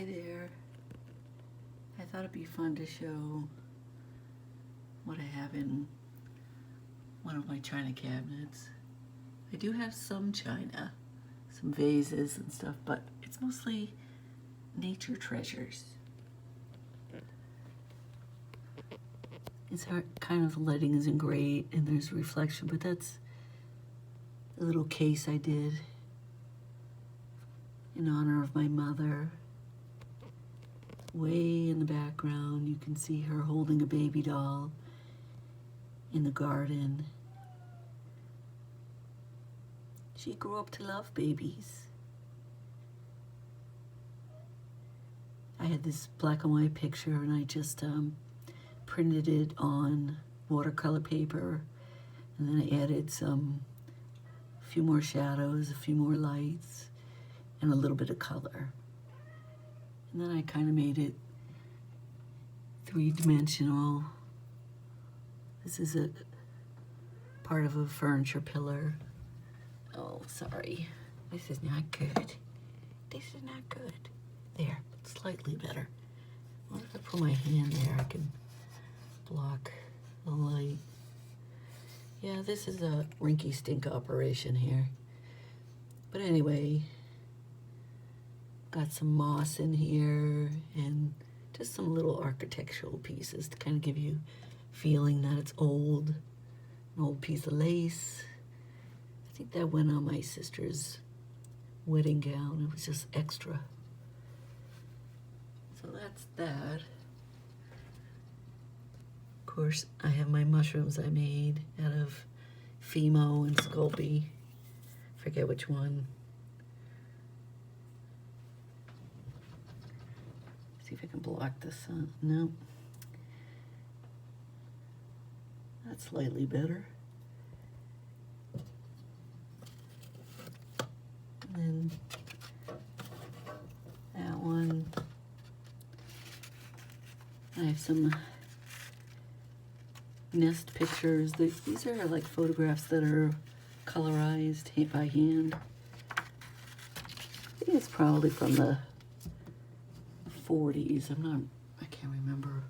Hi there. I thought it'd be fun to show what I have in one of my china cabinets. I do have some china, some vases and stuff, but it's mostly nature treasures. It's hard, kind of the lighting isn't great and there's reflection, but that's a little case I did in honor of my mother. Way in the background, you can see her holding a baby doll in the garden. She grew up to love babies. I had this black and white picture and I just printed it on watercolor paper, and then I added a few more shadows, a few more lights, and a little bit of color. And then I kind of made it three-dimensional. This is a part of a furniture pillar. Oh, sorry. This is not good. This is not good. There, slightly better. What if I put my hand there? I can block the light. Yeah, this is a rinky-stink operation here. But anyway, got some moss in here and just some little architectural pieces to kind of give you a feeling that it's old. An old piece of lace. I think that went on my sister's wedding gown. It was just extra. So that's that. Of course, I have my mushrooms I made out of Fimo and Sculpey. Forget which one. See if I can block the sun. No. That's slightly better. And then that one. I have some nest pictures. These are like photographs that are colorized by hand. I think it's probably from the 40s. I can't remember.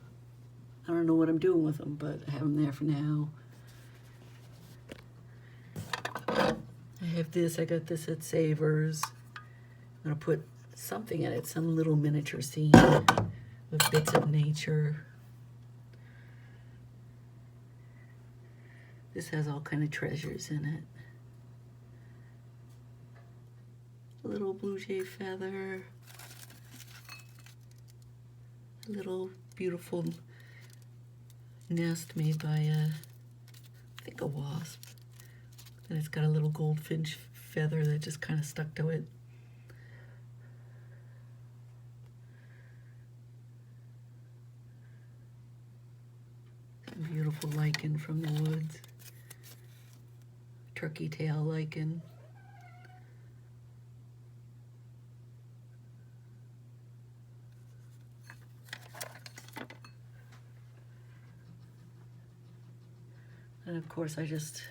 I don't know what I'm doing with them, but I have them there for now. I have this, I got this at Savers. I'm gonna put something in it, some little miniature scene with bits of nature. This has all kind of treasures in it. A little blue jay feather. A little beautiful nest made by I think a wasp. And it's got a little goldfinch feather that just kind of stuck to it. Some beautiful lichen from the woods. Turkey tail lichen. And of course I just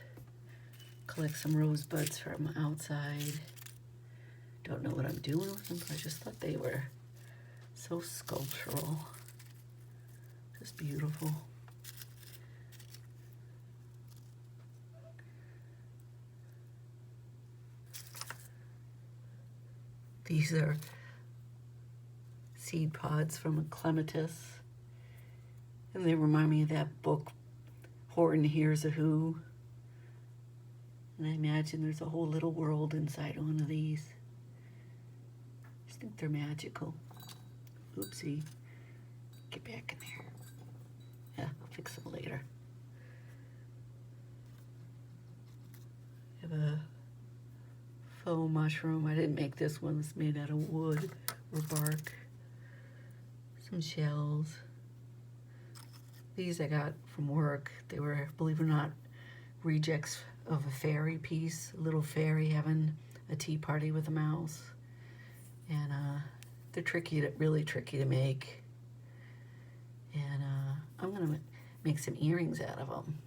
collect some rosebuds from outside. Don't know what I'm doing with them, but I just thought they were so sculptural. Just beautiful. These are seed pods from a clematis. And they remind me of that book, Horton Hears a Who. And I imagine there's a whole little world inside one of these. I just think they're magical. Oopsie. Get back in there. Yeah, I'll fix them later. I have a faux mushroom. I didn't make this one. It's made out of wood or bark. Some shells. These I got from work. They were, believe it or not, rejects of a fairy piece. A little fairy having a tea party with a mouse. And they're really tricky to make. And I'm gonna make some earrings out of them.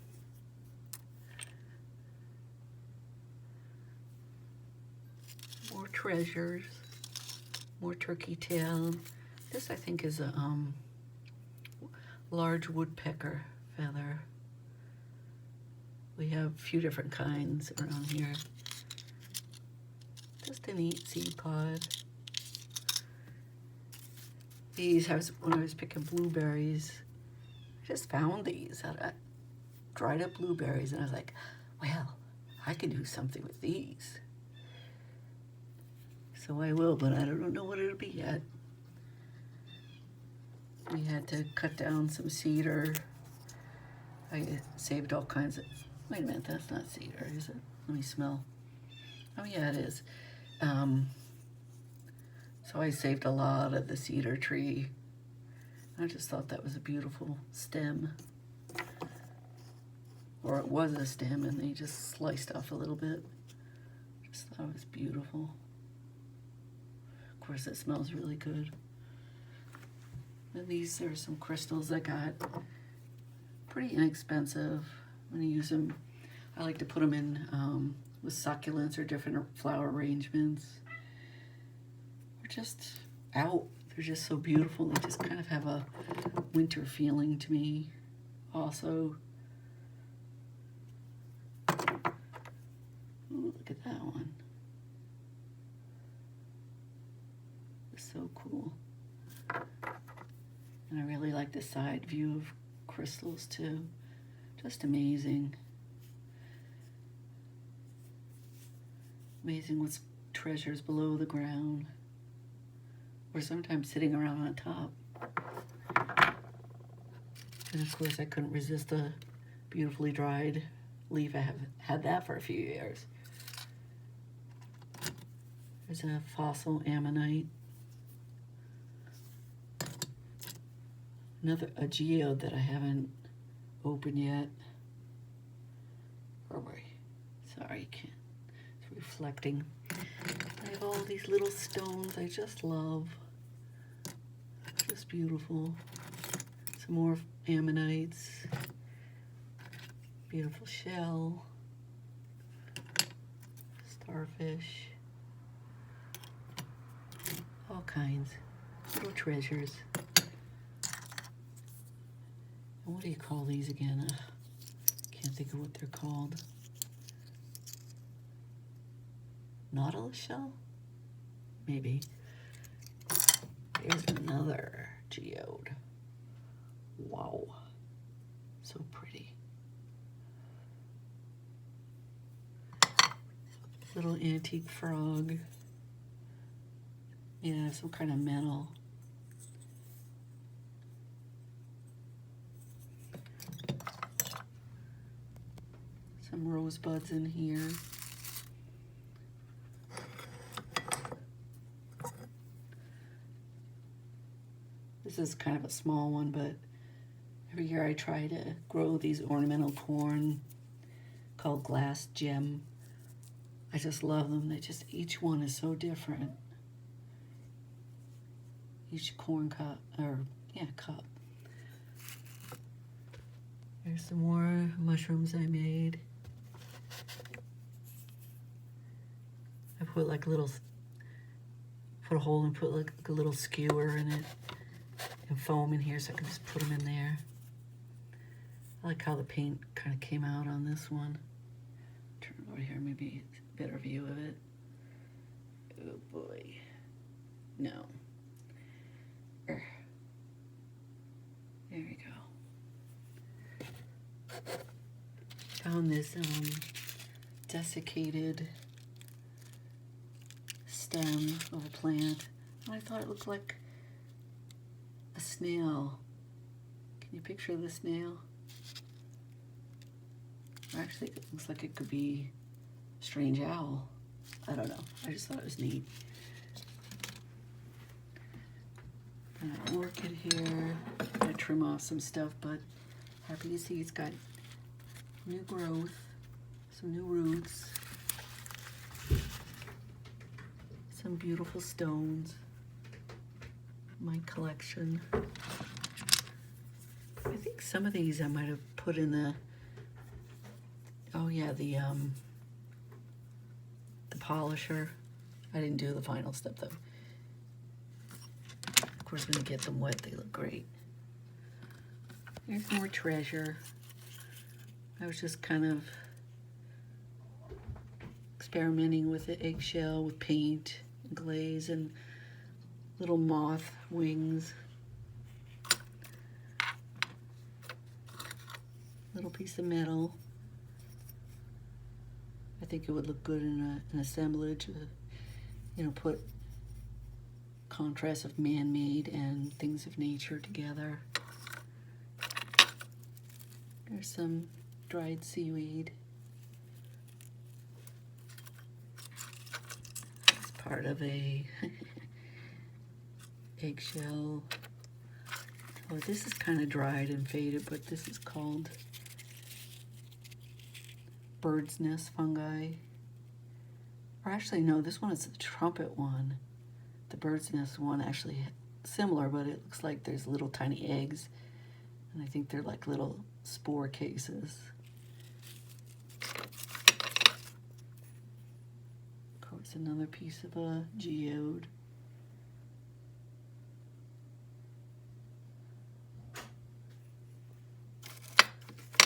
More treasures, more turkey tail. This I think is a large woodpecker feather. We have a few different kinds around here. Just a neat seed pod. These, when I was picking blueberries, I just found these. I dried up blueberries and I was like, well, I could do something with these. So I will, but I don't know what it'll be yet. We had to cut down some cedar. I saved all kinds of, wait a minute, that's not cedar, is it? Let me smell. Oh yeah, it is. So I saved a lot of the cedar tree. I just thought that was a beautiful stem. Or it was a stem and they just sliced off a little bit. Just thought it was beautiful. Of course, it smells really good. And these are some crystals I got. Pretty inexpensive. I'm gonna use them. I like to put them in with succulents or different flower arrangements. Or just out. They're just so beautiful. They just kind of have a winter feeling to me. Also, ooh, look at that one. It's so cool. And I really like the side view of crystals too. Just amazing. Amazing what's treasures below the ground. Or sometimes sitting around on top. And of course I couldn't resist the beautifully dried leaf. I have had that for a few years. There's a fossil ammonite. A geode that I haven't opened yet. Oh boy, sorry, can't. It's reflecting. I have all these little stones I just love. Just beautiful. Some more ammonites. Beautiful shell. Starfish. All kinds. Little treasures. What do you call these again? Can't think of what they're called. Nautilus shell? Maybe. Here's another geode. Wow. So pretty. Little antique frog. Yeah, some kind of metal. Some rosebuds in here. This is kind of a small one, but every year I try to grow these ornamental corn called glass gem. I just love them. They just, each one is so different. Each corn cup, or yeah, cup. There's some more mushrooms I made. I put like a little, put a hole and put like a little skewer in it and foam in here so I can just put them in there. I like how the paint kind of came out on this one. Turn it over here, maybe it's a better view of it. Oh boy. No. There we go. Found this desiccated stem of a plant, and I thought it looked like a snail. Can you picture the snail? Actually, it looks like it could be a strange owl. I don't know. I just thought it was neat. And an orchid here. I'm gonna trim off some stuff, but happy to see it's got new growth, some new roots, some beautiful stones. My collection. I think some of these I might have put in the, oh yeah, the polisher. I didn't do the final step though. Of course, when you get them wet, they look great. Here's more treasure. I was just kind of experimenting with the eggshell, with paint, and glaze, and little moth wings. Little piece of metal. I think it would look good in an assemblage. You know, put contrast of man-made and things of nature together. There's some dried seaweed. It's part of a eggshell. Oh, this is kind of dried and faded, but this is called bird's nest fungi. Or actually, no, this one is the trumpet one. The bird's nest one actually similar, but it looks like there's little tiny eggs. And I think they're like little spore cases. Of course, another piece of a geode.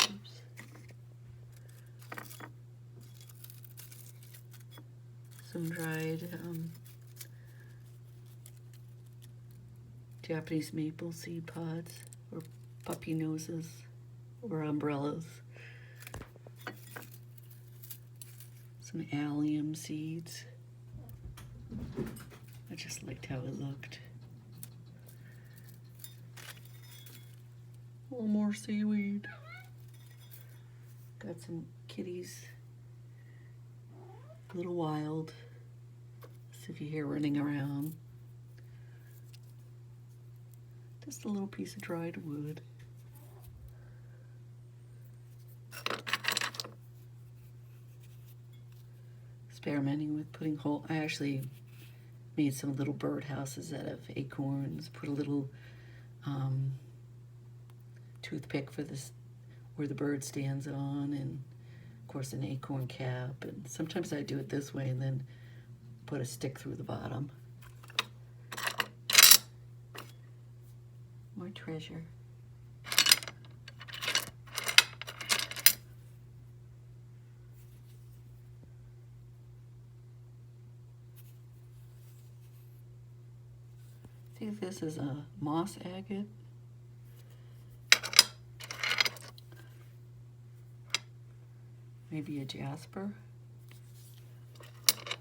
Oops. Some dried Japanese maple seed pods, or puppy noses, or umbrellas. Some allium seeds. I just liked how it looked. A little more seaweed. Got some kitties. A little wild. See if you hear running around. Just a little piece of dried wood. Experimenting with putting whole, I actually made some little bird houses out of acorns, put a little toothpick for this, where the bird stands on, and of course an acorn cap, and sometimes I do it this way and then put a stick through the bottom. More treasure. I think this is a moss agate. Maybe a jasper.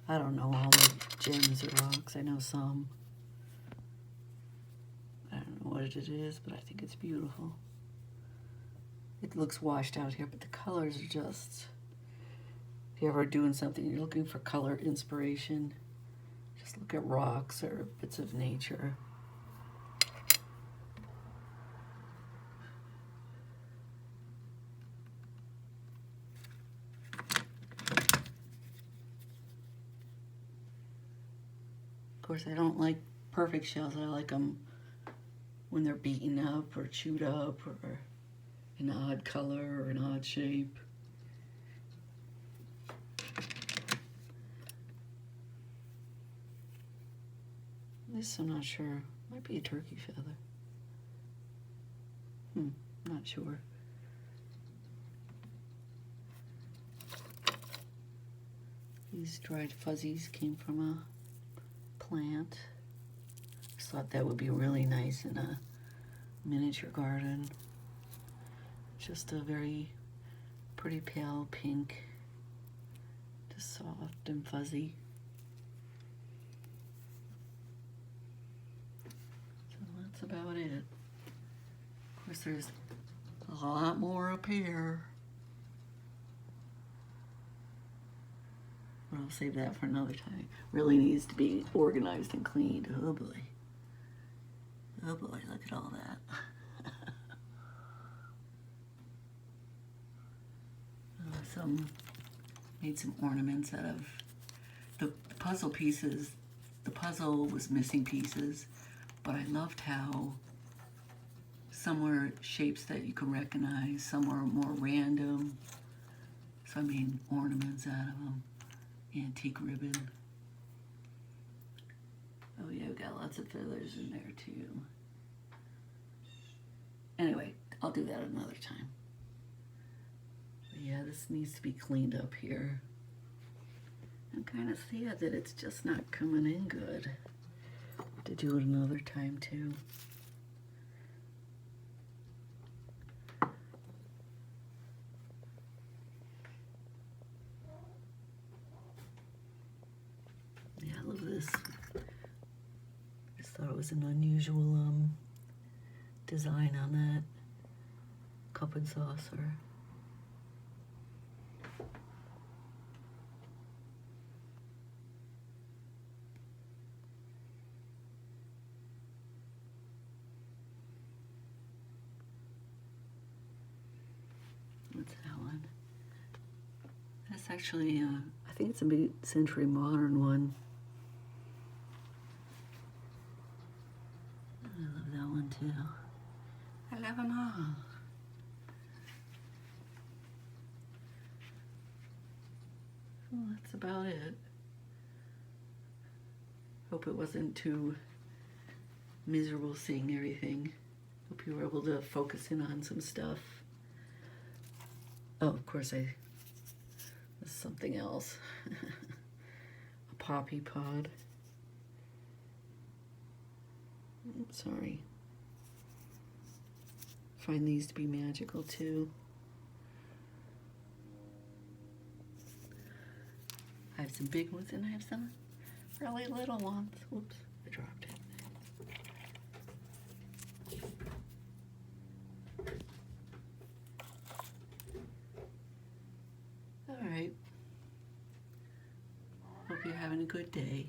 I don't know all the gems or rocks. I know some. I don't know what it is, but I think it's beautiful. It looks washed out here, but the colors are just... If you're ever doing something, you're looking for color inspiration, just look at rocks or bits of nature. Of course, I don't like perfect shells. I like them when they're beaten up or chewed up or an odd color or an odd shape. This I'm not sure. Might be a turkey feather. Not sure. These dried fuzzies came from a plant. Just thought that would be really nice in a miniature garden. Just a very pretty pale pink, just soft and fuzzy. So that's about it. Of course, there's a lot more up here. But I'll save that for another time. Really needs to be organized and cleaned. Oh boy. Oh boy, look at all that. Made some ornaments out of the puzzle pieces. The puzzle was missing pieces, but I loved how some were shapes that you can recognize, some were more random. So I made ornaments out of them. Antique ribbon. Oh yeah, we got lots of feathers in there too. do that another time. But yeah, this needs to be cleaned up here. I'm kind of sad that it's just not coming in good. To do it another time too. Yeah, I love this. Just thought it was an unusual design on that cup and saucer. What's that one? That's actually, I think it's a mid-century modern one. I love that one too. I love them all. Well, that's about it. Hope it wasn't too miserable seeing everything. Hope you were able to focus in on some stuff. Oh, of course, this is something else. A poppy pod. Oops, sorry. Find these to be magical too. I have some big ones and I have some really little ones. Whoops, I dropped it. All right. Hope you're having a good day.